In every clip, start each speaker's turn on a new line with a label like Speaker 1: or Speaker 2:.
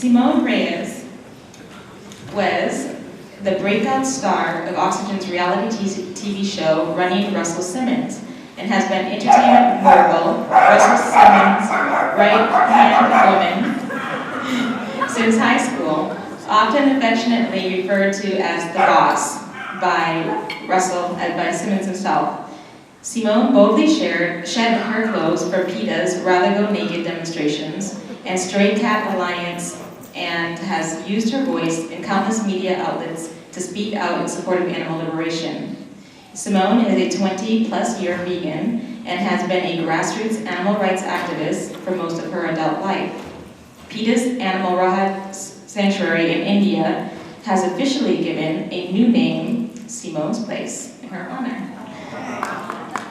Speaker 1: Simone Reyes was the breakout star of Oxygen's reality TV show Running Russell Simmons, and has been entertainment mogul Russell Simmons' right-hand woman since high school, often affectionately referred to as the boss by Simmons himself. Simone boldly shed her clothes for PETA's Rather Go Naked demonstrations and Stray Cat Alliance, and has used her voice in countless media outlets to speak out in support of animal liberation. Simone is a 20-plus year vegan and has been a grassroots animal rights activist for most of her adult life. PETA's Animal Rights Sanctuary in India has officially given a new name, Simone's Place, in her honor.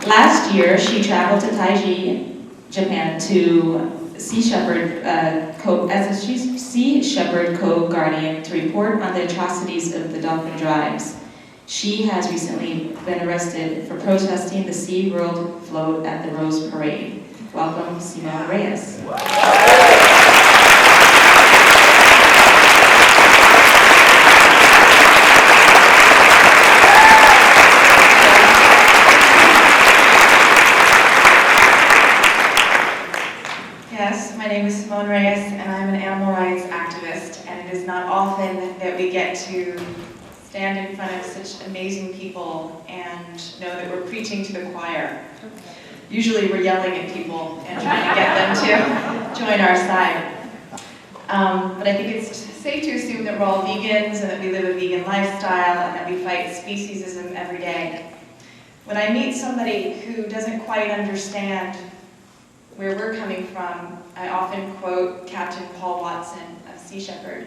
Speaker 1: Last year, she traveled to Taiji, Japan to Sea Shepherd co-guardian to report on the atrocities of the dolphin drives. She has recently been arrested for protesting the Sea World float at the Rose Parade. Welcome, Simone Reyes.
Speaker 2: Yes, my name is Simone Reyes, and I'm an animal rights activist, and it is not often that we get to stand in front of such amazing people and know that we're preaching to the choir. Usually we're yelling at people and trying to get them to join our side. But I think it's safe to assume that we're all vegans and that we live a vegan lifestyle and that we fight speciesism every day. When I meet somebody who doesn't quite understand where we're coming from, I often quote Captain Paul Watson of Sea Shepherd.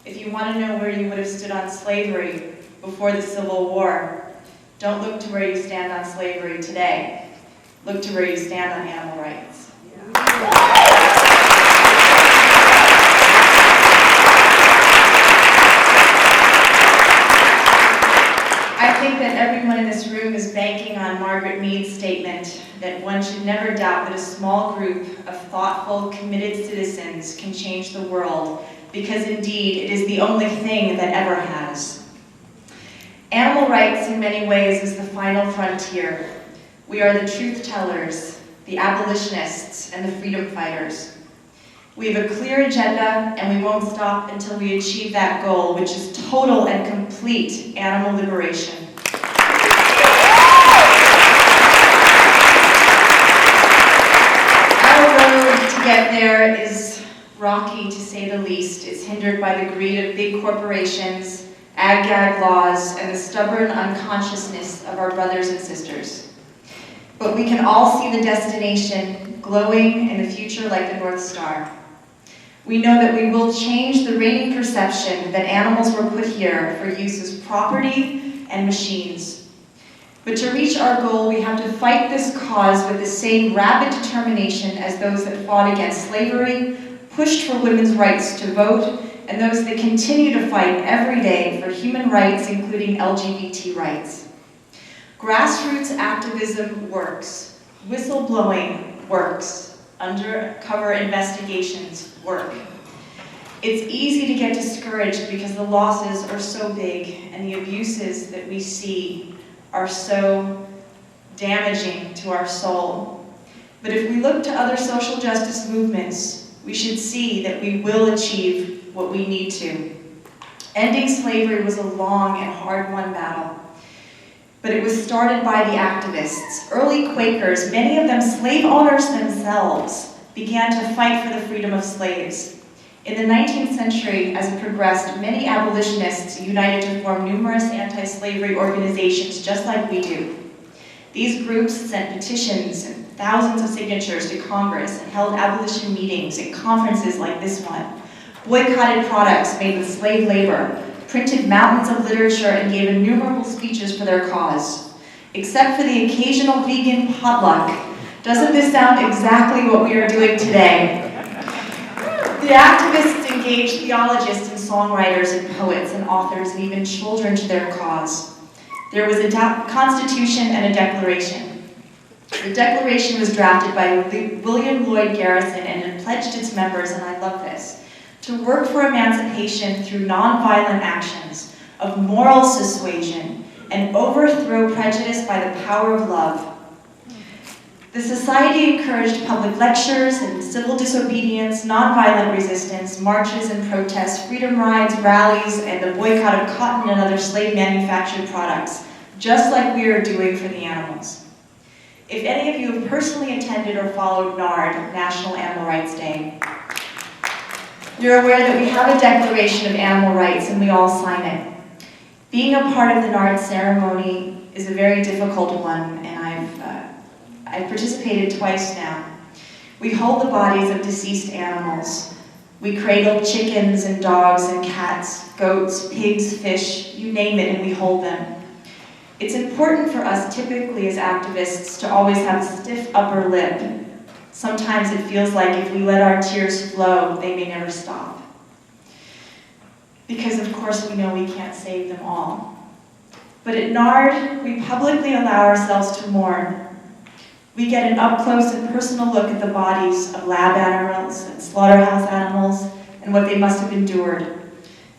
Speaker 2: If you want to know where you would have stood on slavery before the Civil War, don't look to where you stand on slavery today. Look to where you stand on animal rights. I think that everyone in this room is banking on Margaret Mead's statement that one should never doubt that a small group of thoughtful, committed citizens can change the world, because indeed it is the only thing that ever has. Animal rights in many ways is the final frontier. We are the truth tellers, the abolitionists, and the freedom fighters. We have a clear agenda, and we won't stop until we achieve that goal, which is total and complete animal liberation. Our road to get there is rocky, to say the least. It's hindered by the greed of big corporations, ag-gag laws, and the stubborn unconsciousness of our brothers and sisters. But we can all see the destination glowing in the future like the North Star. We know that we will change the reigning perception that animals were put here for use as property and machines. But to reach our goal, we have to fight this cause with the same rabid determination as those that fought against slavery, pushed for women's rights to vote, and those that continue to fight every day for human rights, including LGBT rights. Grassroots activism works. Whistleblowing works. Undercover investigations work. It's easy to get discouraged because the losses are so big and the abuses that we see are so damaging to our soul. But if we look to other social justice movements, we should see that we will achieve what we need to. Ending slavery was a long and hard-won battle, but it was started by the activists. Early Quakers, many of them slave owners themselves, began to fight for the freedom of slaves. In the 19th century, as it progressed, many abolitionists united to form numerous anti-slavery organizations just like we do. These groups sent petitions and thousands of signatures to Congress and held abolition meetings and conferences like this one, boycotted products made with slave labor, printed mountains of literature, and gave innumerable speeches for their cause. Except for the occasional vegan potluck, doesn't this sound exactly what we are doing today? The activists engaged theologists and songwriters and poets and authors and even children to their cause. There was a constitution and a declaration. The declaration was drafted by William Lloyd Garrison and it pledged its members, and I love this, to to work for emancipation through nonviolent actions of moral dissuasion and overthrow prejudice by the power of love. The Society encouraged public lectures and civil disobedience, nonviolent resistance, marches and protests, freedom rides, rallies, and the boycott of cotton and other slave-manufactured products, just like we are doing for the animals. If any of you have personally attended or followed NARD, National Animal Rights Day, you're aware that we have a Declaration of Animal Rights and we all sign it. Being a part of the NARD ceremony is a very difficult one, and I've participated twice now. We hold the bodies of deceased animals. We cradle chickens and dogs and cats, goats, pigs, fish, you name it, and we hold them. It's important for us typically as activists to always have a stiff upper lip. Sometimes it feels like if we let our tears flow, they may never stop. Because of course we know we can't save them all. But at NARD, we publicly allow ourselves to mourn. We get an up-close and personal look at the bodies of lab animals and slaughterhouse animals and what they must have endured.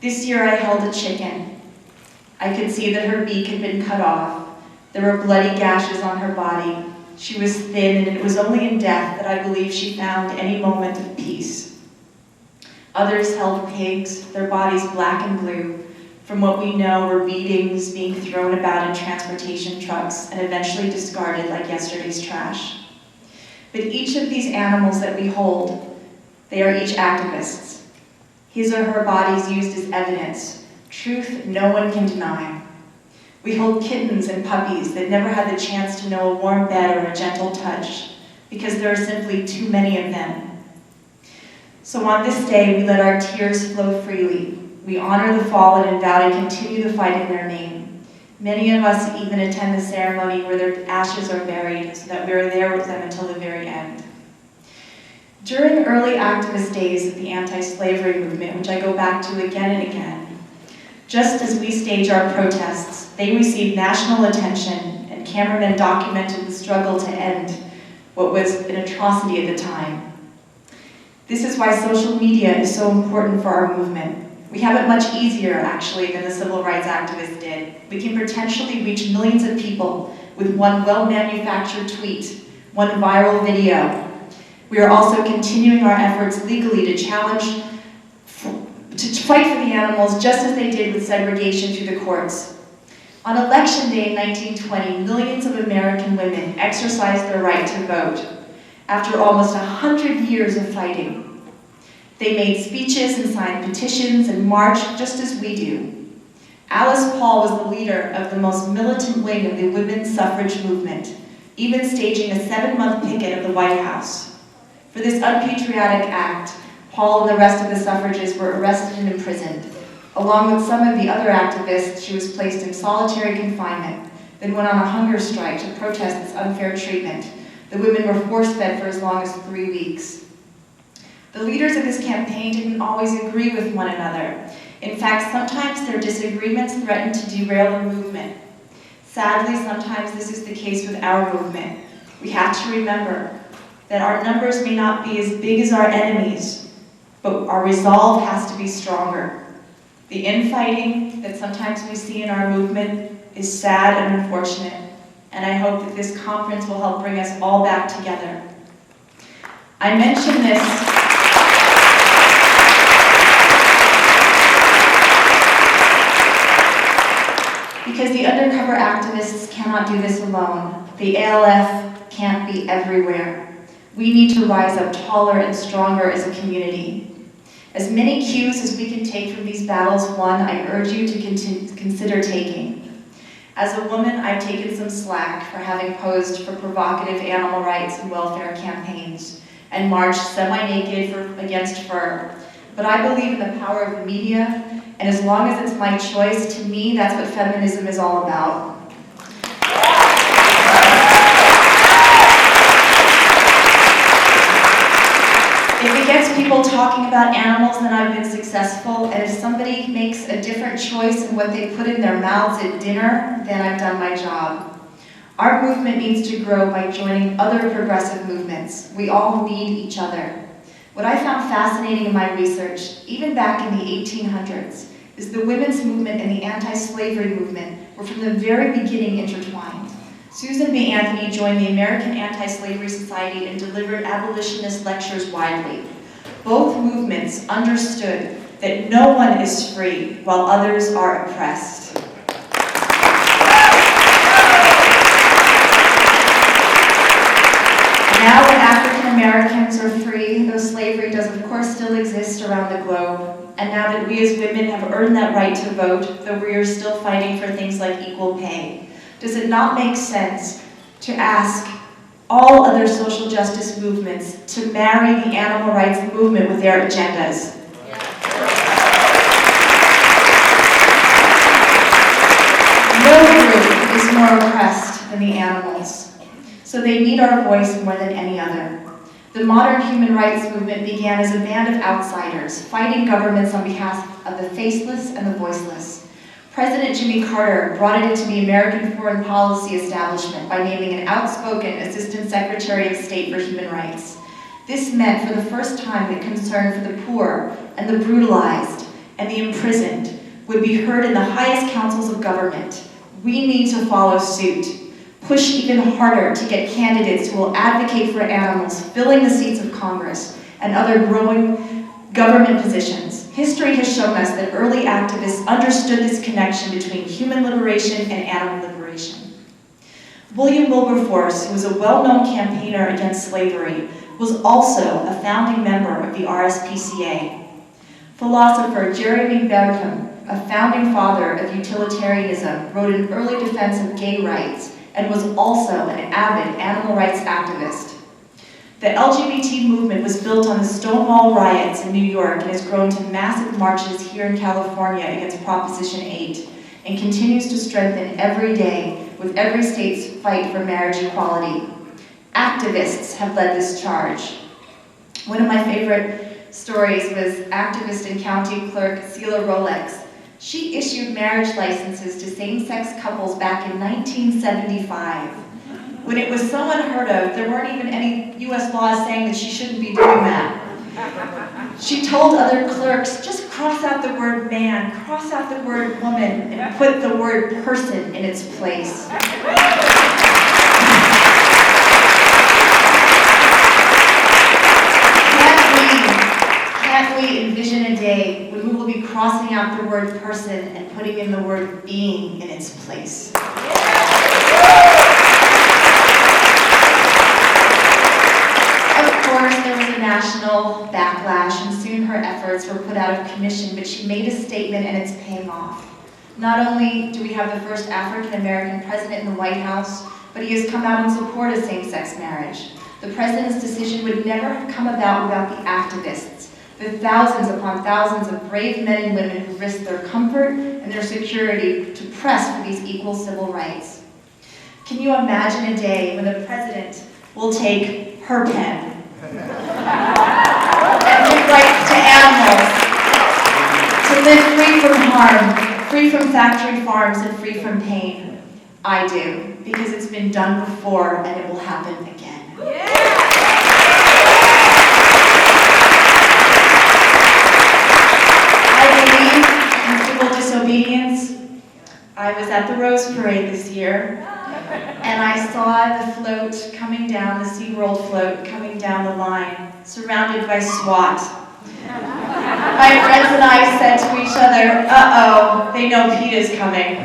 Speaker 2: This year I held a chicken. I could see that her beak had been cut off. There were bloody gashes on her body. She was thin, and it was only in death that I believe she found any moment of peace. Others held pigs, their bodies black and blue. From what we know were beatings, being thrown about in transportation trucks, and eventually discarded like yesterday's trash. But each of these animals that we hold, they are each activists. His or her bodies used as evidence, truth no one can deny. We hold kittens and puppies that never had the chance to know a warm bed or a gentle touch, because there are simply too many of them. So on this day, we let our tears flow freely. We honor the fallen and vow to continue the fight in their name. Many of us even attend the ceremony where their ashes are buried so that we are there with them until the very end. During early activist days of the anti-slavery movement, which I go back to again and again, just as we stage our protests, they received national attention and cameramen documented the struggle to end what was an atrocity at the time. This is why social media is so important for our movement. We have it much easier, actually, than the civil rights activists did. We can potentially reach millions of people with one well-manufactured tweet, one viral video. We are also continuing our efforts legally to challenge, to fight for the animals, just as they did with segregation through the courts. On Election Day in 1920, millions of American women exercised their right to vote after almost 100 years of fighting. They made speeches and signed petitions and marched just as we do. Alice Paul was the leader of the most militant wing of the women's suffrage movement, even staging a 7-month picket of the White House. For this unpatriotic act, Paul and the rest of the suffragists were arrested and imprisoned. Along with some of the other activists, she was placed in solitary confinement, then went on a hunger strike to protest this unfair treatment. The women were force-fed for as long as 3 weeks. The leaders of this campaign didn't always agree with one another. In fact, sometimes their disagreements threatened to derail the movement. Sadly, sometimes this is the case with our movement. We have to remember that our numbers may not be as big as our enemies, but our resolve has to be stronger. The infighting that sometimes we see in our movement is sad and unfortunate, and I hope that this conference will help bring us all back together. I mention this because the undercover activists cannot do this alone. The ALF can't be everywhere. We need to rise up taller and stronger as a community. As many cues as we can take from these battles won, I urge you to consider taking. As a woman, I've taken some slack for having posed for provocative animal rights and welfare campaigns and marched semi-naked against fur. But I believe in the power of the media, and as long as it's my choice, to me, that's what feminism is all about. If it gets people talking about animals, then I've been successful, and if somebody makes a different choice in what they put in their mouths at dinner, then I've done my job. Our movement needs to grow by joining other progressive movements. We all need each other. What I found fascinating in my research, even back in the 1800s, is the women's movement and the anti-slavery movement were from the very beginning intertwined. Susan B. Anthony joined the American Anti-Slavery Society and delivered abolitionist lectures widely. Both movements understood that no one is free while others are oppressed. Now that African Americans are free, though slavery does of course still exist around the globe, and now that we as women have earned that right to vote, though we are still fighting for things like equal pay, does it not make sense to ask all other social justice movements to marry the animal rights movement with their agendas? No group is more oppressed than the animals. So they need our voice more than any other. The modern human rights movement began as a band of outsiders, fighting governments on behalf of the faceless and the voiceless. President Jimmy Carter brought it into the American foreign policy establishment by naming an outspoken Assistant Secretary of State for Human Rights. This meant for the first time that concern for the poor and the brutalized and the imprisoned would be heard in the highest councils of government. We need to follow suit. Push even harder to get candidates who will advocate for animals, filling the seats of Congress and other growing government positions. History has shown us that early activists understood this connection between human liberation and animal liberation. William Wilberforce, who was a well-known campaigner against slavery, was also a founding member of the RSPCA. Philosopher Jeremy Bentham, a founding father of utilitarianism, wrote an early defense of gay rights and was also an avid animal rights activist. The LGBT movement was built on the Stonewall riots in New York and has grown to massive marches here in California against Proposition 8 and continues to strengthen every day with every state's fight for marriage equality. Activists have led this charge. One of my favorite stories was activist and county clerk Celia Rolex. She issued marriage licenses to same-sex couples back in 1975. When it was so unheard of, there weren't even any US laws saying that she shouldn't be doing that. She told other clerks, just cross out the word man, cross out the word woman, and put the word person in its place. Can't we envision a day when we will be crossing out the word person and putting in the word being in its place? Of course, there was a national backlash, and soon her efforts were put out of commission, but she made a statement, and it's paying off. Not only do we have the first African-American president in the White House, but he has come out in support of same-sex marriage. The president's decision would never have come about without the activists, the thousands upon thousands of brave men and women who risked their comfort and their security to press for these equal civil rights. Can you imagine a day when the president will take her pen and give rights to animals, to live free from harm, free from factory farms, and free from pain? I do, because it's been done before and it will happen again. I believe in civil disobedience. I was at the Rose Parade this year, and I saw the float coming down, the SeaWorld float coming down the line, surrounded by SWAT. My friends and I said to each other, uh-oh, they know PETA's coming.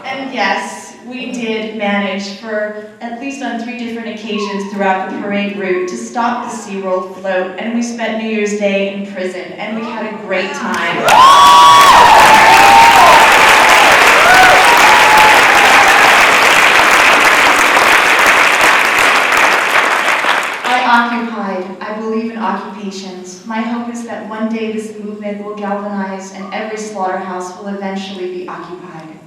Speaker 2: And yes, we did manage for at least on 3 different occasions throughout the parade route to stop the SeaWorld float, and we spent New Year's Day in prison, and we had a great time. I believe in occupations. My hope is that one day this movement will galvanize and every slaughterhouse will eventually be occupied.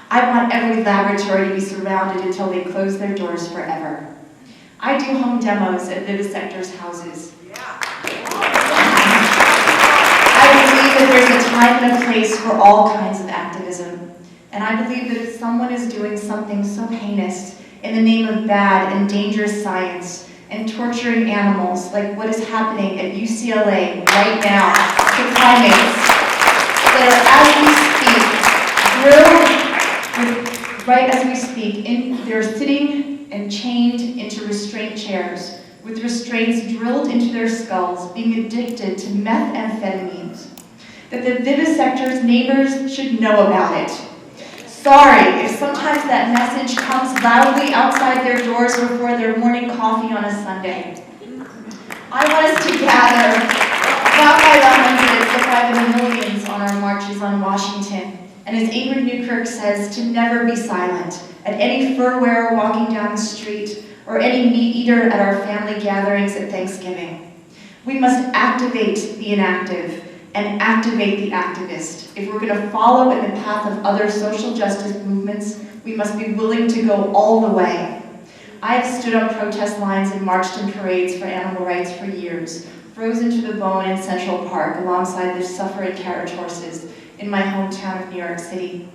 Speaker 2: I want every laboratory to be surrounded until they close their doors forever. I do home demos at vivisectors' houses. I believe that there's a time and a place for all kinds of activism. And I believe that if someone is doing something so heinous in the name of bad and dangerous science, and torturing animals like what is happening at UCLA right now to primates that are, as we speak, right as we speak, they're sitting and chained into restraint chairs with restraints drilled into their skulls, being addicted to methamphetamines, that the vivisector's neighbors should know about it. Sorry if sometimes that message comes loudly outside their doors before their morning coffee on a Sunday. I want us to gather, not by the hundreds, but by the millions on our marches on Washington. And as Ingrid Newkirk says, to never be silent at any fur wearer walking down the street or any meat eater at our family gatherings at Thanksgiving. We must activate the inactive and activate the activist. If we're going to follow in the path of other social justice movements, we must be willing to go all the way. I have stood on protest lines and marched in parades for animal rights for years, frozen to the bone in Central Park alongside the suffering carriage horses in my hometown of New York City.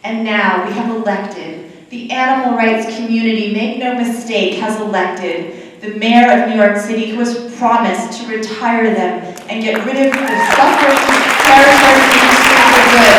Speaker 2: And now we have elected, the animal rights community, make no mistake, has elected the mayor of New York City, who has promised to retire them and get rid of the suffering carriage horse industry for good.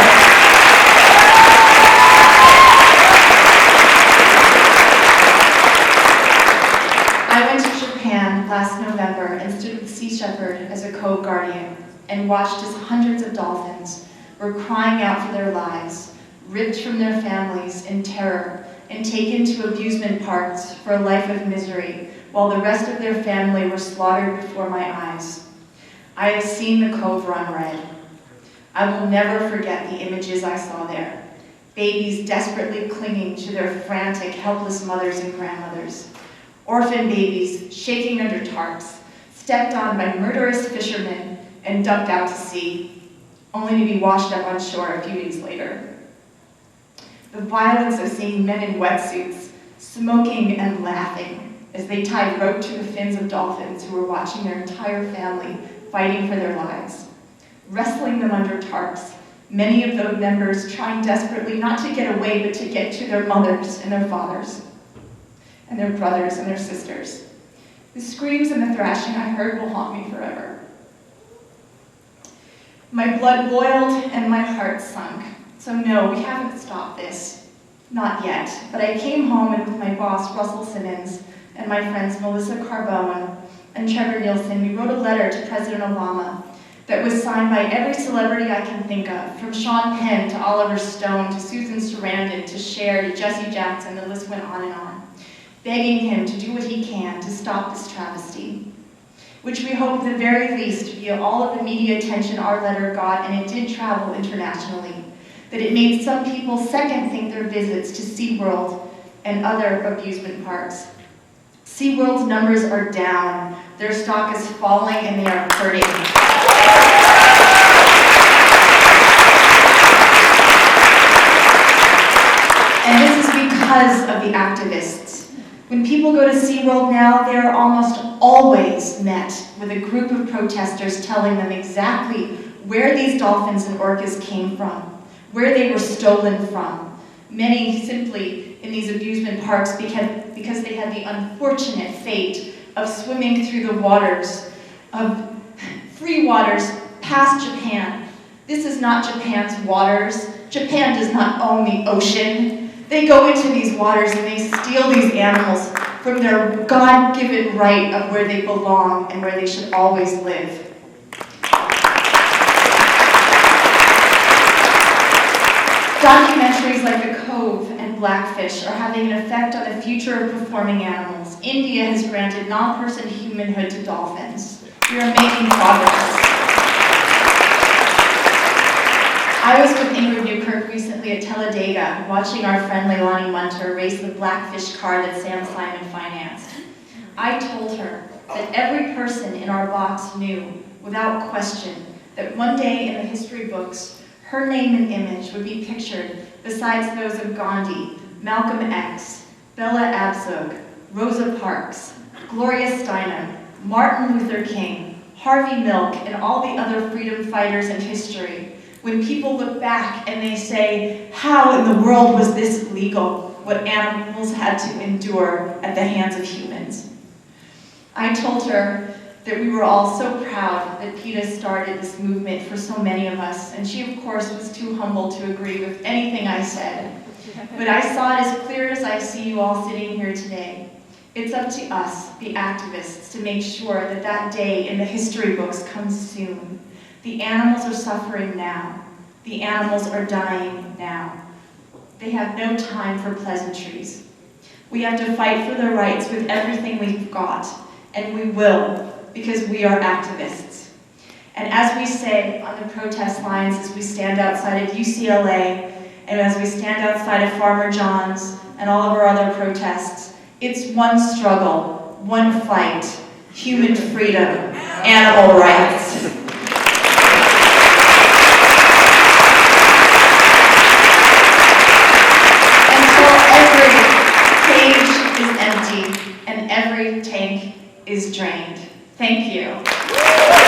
Speaker 2: I went to Japan last November and stood with Sea Shepherd as a co-guardian and watched as hundreds of dolphins were crying out for their lives, ripped from their families in terror, and taken to amusement parks for a life of misery, while the rest of their family were slaughtered before my eyes. I have seen the cove run red. I will never forget the images I saw there. Babies desperately clinging to their frantic, helpless mothers and grandmothers. Orphan babies shaking under tarps, stepped on by murderous fishermen and dumped out to sea, only to be washed up on shore a few days later. The violence of seeing men in wetsuits, smoking and laughing as they tied rope to the fins of dolphins who were watching their entire family fighting for their lives, wrestling them under tarps, many of the members trying desperately not to get away but to get to their mothers and their fathers, and their brothers and their sisters. The screams and the thrashing I heard will haunt me forever. My blood boiled and my heart sunk. So no, we haven't stopped this. Not yet. But I came home and with my boss, Russell Simmons, and my friends Melissa Carbone and Trevor Nielsen, we wrote a letter to President Obama that was signed by every celebrity I can think of, from Sean Penn to Oliver Stone to Susan Sarandon to Cher to Jesse Jackson, the list went on and on, begging him to do what he can to stop this travesty, which we hope at the very least, via all of the media attention our letter got, and it did travel internationally, that it made some people second think their visits to SeaWorld and other amusement parks. SeaWorld's numbers are down, their stock is falling, and they are hurting. And this is because of the activists. When people go to SeaWorld now, they are almost always met with a group of protesters telling them exactly where these dolphins and orcas came from, where they were stolen from. Many simply in these amusement parks because they had the unfortunate fate of swimming through the waters, of free waters past Japan. This is not Japan's waters. Japan does not own the ocean. They go into these waters and they steal these animals from their God-given right of where they belong and where they should always live. Documentaries like The Cove and Blackfish are having an effect on the future of performing animals. India has granted non-person humanhood to dolphins. We are making progress. I was with Ingrid Newkirk recently at Talladega, watching our friend Leilani Munter race the Blackfish car that Sam Simon financed. I told her that every person in our box knew, without question, that one day in the history books, her name and image would be pictured besides those of Gandhi, Malcolm X, Bella Abzug, Rosa Parks, Gloria Steinem, Martin Luther King, Harvey Milk, and all the other freedom fighters in history. When people look back and they say, how in the world was this legal, what animals had to endure at the hands of humans? I told her that we were all so proud that PETA started this movement for so many of us, and she, of course, was too humble to agree with anything I said. But I saw it as clear as I see you all sitting here today. It's up to us, the activists, to make sure that that day in the history books comes soon. The animals are suffering now. The animals are dying now. They have no time for pleasantries. We have to fight for their rights with everything we've got, and we will, because we are activists. And as we say on the protest lines as we stand outside of UCLA, and as we stand outside of Farmer John's and all of our other protests, it's one struggle, one fight, human freedom, animal rights. Until every cage is empty and every tank is drained. Thank you.